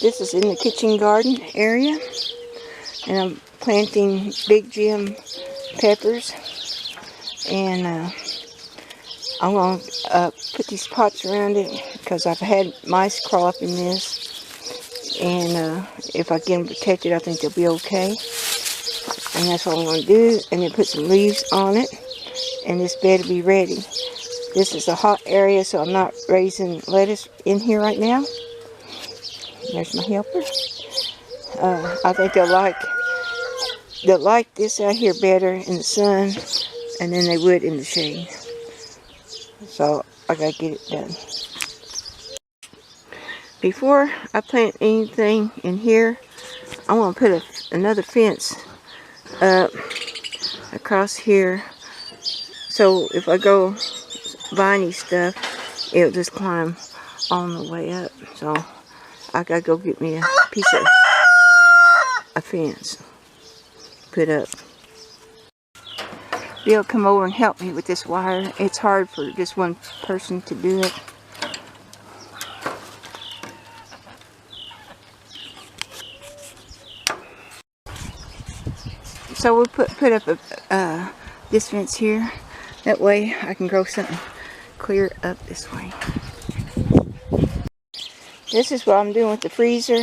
This is in the kitchen garden area, and I'm planting big Jim peppers, and I'm going to put these pots around it because I've had mice crawl up in this, and if I get them protected, I think they'll be okay. And that's what I'm going to do, and then put some leaves on it, and this bed will be ready. This is a hot area, so I'm not raising lettuce in here right now. There's my helper. I think they'll like this out here better in the sun, and then they would in the shade. So I gotta get it done. Before I plant anything in here, I want to put another fence up across here, so if I go viney stuff, it'll just climb on the way up. So I gotta go get me a piece of a fence put up. Bill, come over and help me with this wire. It's hard for just one person to do it. So we'll put up this fence here. That way I can grow something clear up this way. This is what I'm doing with the freezer.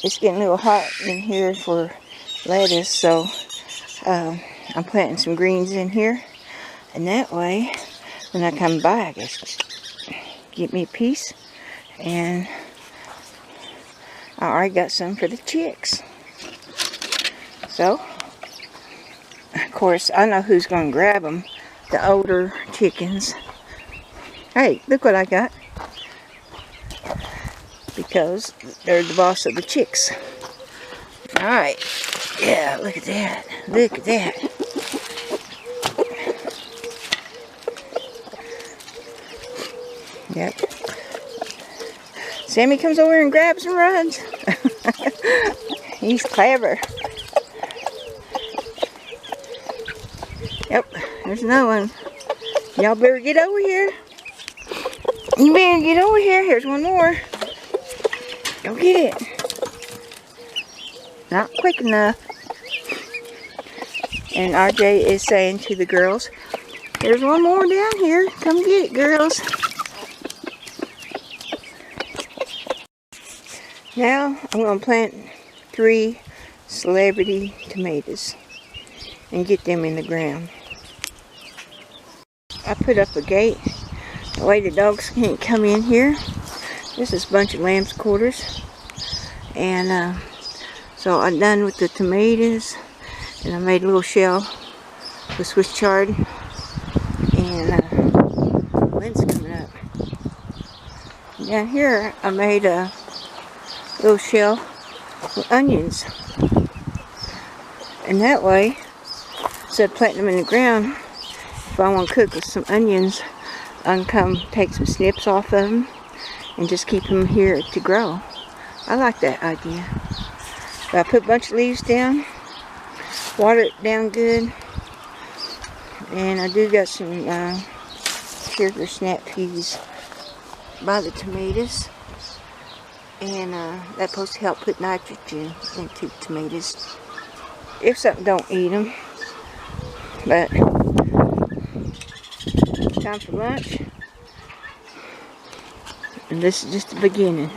It's getting a little hot in here for lettuce, so I'm planting some greens in here. And that way, when I come by, I guess, get me a piece. And I already got some for the chicks. So, of course, I know who's going to grab them. The older chickens. Hey, look what I got. Because they're the boss of the chicks. Alright. Yeah, look at that. Look at that. Yep. Sammy comes over and grabs and runs. He's clever. Yep, there's another one. Y'all better get over here. You better get over here. Here's one more. Go get it. Not quick enough. And RJ is saying to the girls, there's one more down here. Come get it, girls. Now I'm going to plant 3 celebrity tomatoes and get them in the ground. I put up a gate. That way the dogs can't come in here. This is a bunch of lamb's quarters. And so I'm done with the tomatoes. And I made a little shell with Swiss chard. And wind's coming up. Down here I made a little shell with onions. And that way, instead of planting them in the ground, if I want to cook with some onions, I can come take some snips off of them and just keep them here to grow. I like that idea. But I put a bunch of leaves down, water it down good, and I do got some sugar snap peas by the tomatoes, and that's supposed to help put nitrogen into tomatoes if something don't eat them. But time for lunch, and this is just the beginning.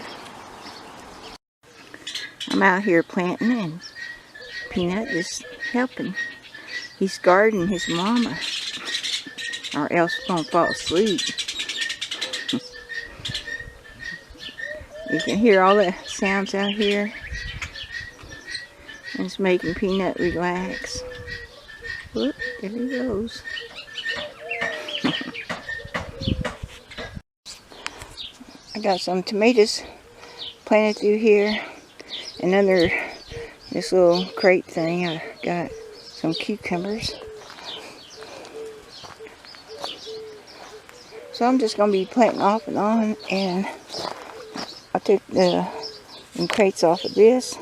I'm out here planting, and Peanut is helping. He's guarding his mama, or else he's gonna fall asleep. You can hear all the sounds out here, and it's making Peanut relax. Whoop, there he goes. I got some tomatoes planted through here, and under this little crate thing I got some cucumbers. So I'm just going to be planting off and on, and I took the crates off of this,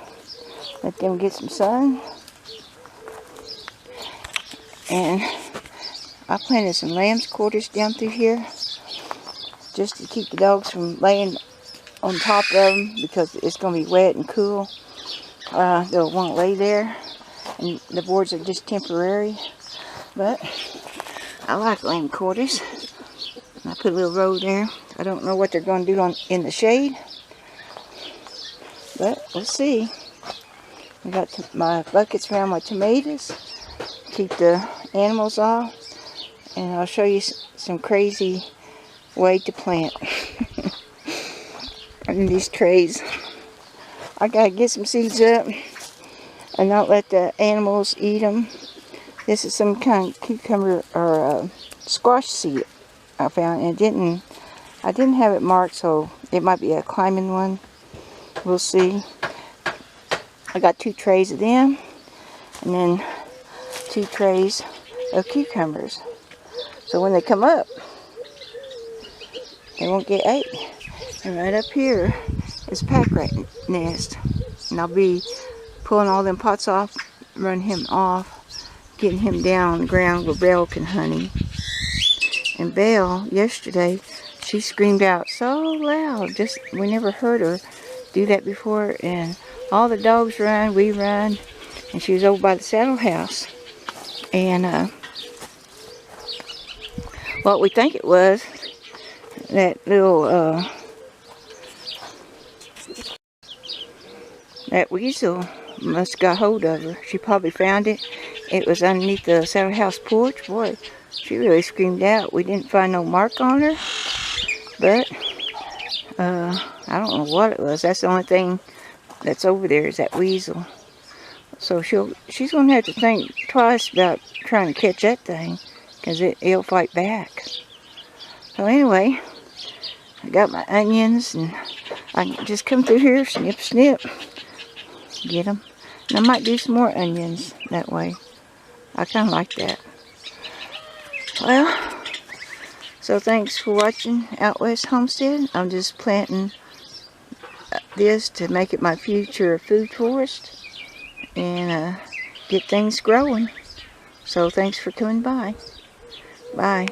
let them get some sun, and I planted some lamb's quarters down through here just to keep the dogs from laying on top of them because it's going to be wet and cool. They'll want to lay there, and the boards are just temporary. But I like lamb quarters. I put a little row there. I don't know what they're going to do in the shade, but we'll see. I got my buckets around my tomatoes, keep the animals off, and I'll show you some crazy way to plant in these trays. I gotta get some seeds up and not let the animals eat them. This is some kind of cucumber or squash seed I found, and I didn't have it marked, so it might be a climbing one. We'll see. I got 2 trays of them, and then 2 trays of cucumbers. So when they come up, they won't get ate. And right up here is a pack rat nest, and I'll be pulling all them pots off, running him off, getting him down on the ground where Belle can honey. And Belle, yesterday, she screamed out so loud. We never heard her do that before. And all the dogs run, we run. And she was over by the saddle house. And what we think it was, that little, that weasel must got hold of her. She probably found it. It was underneath the saddle house porch. Boy, she really screamed out. We didn't find no mark on her, but I don't know what it was. That's the only thing that's over there is that weasel. So she's gonna have to think twice about trying to catch that thing, because it'll fight back. So anyway, I got my onions, and I can just come through here, snip, snip, get them. And I might do some more onions that way. I kind of like that. Well, so thanks for watching Out West Homestead. I'm just planting this to make it my future food forest and get things growing. So thanks for coming by. Bye.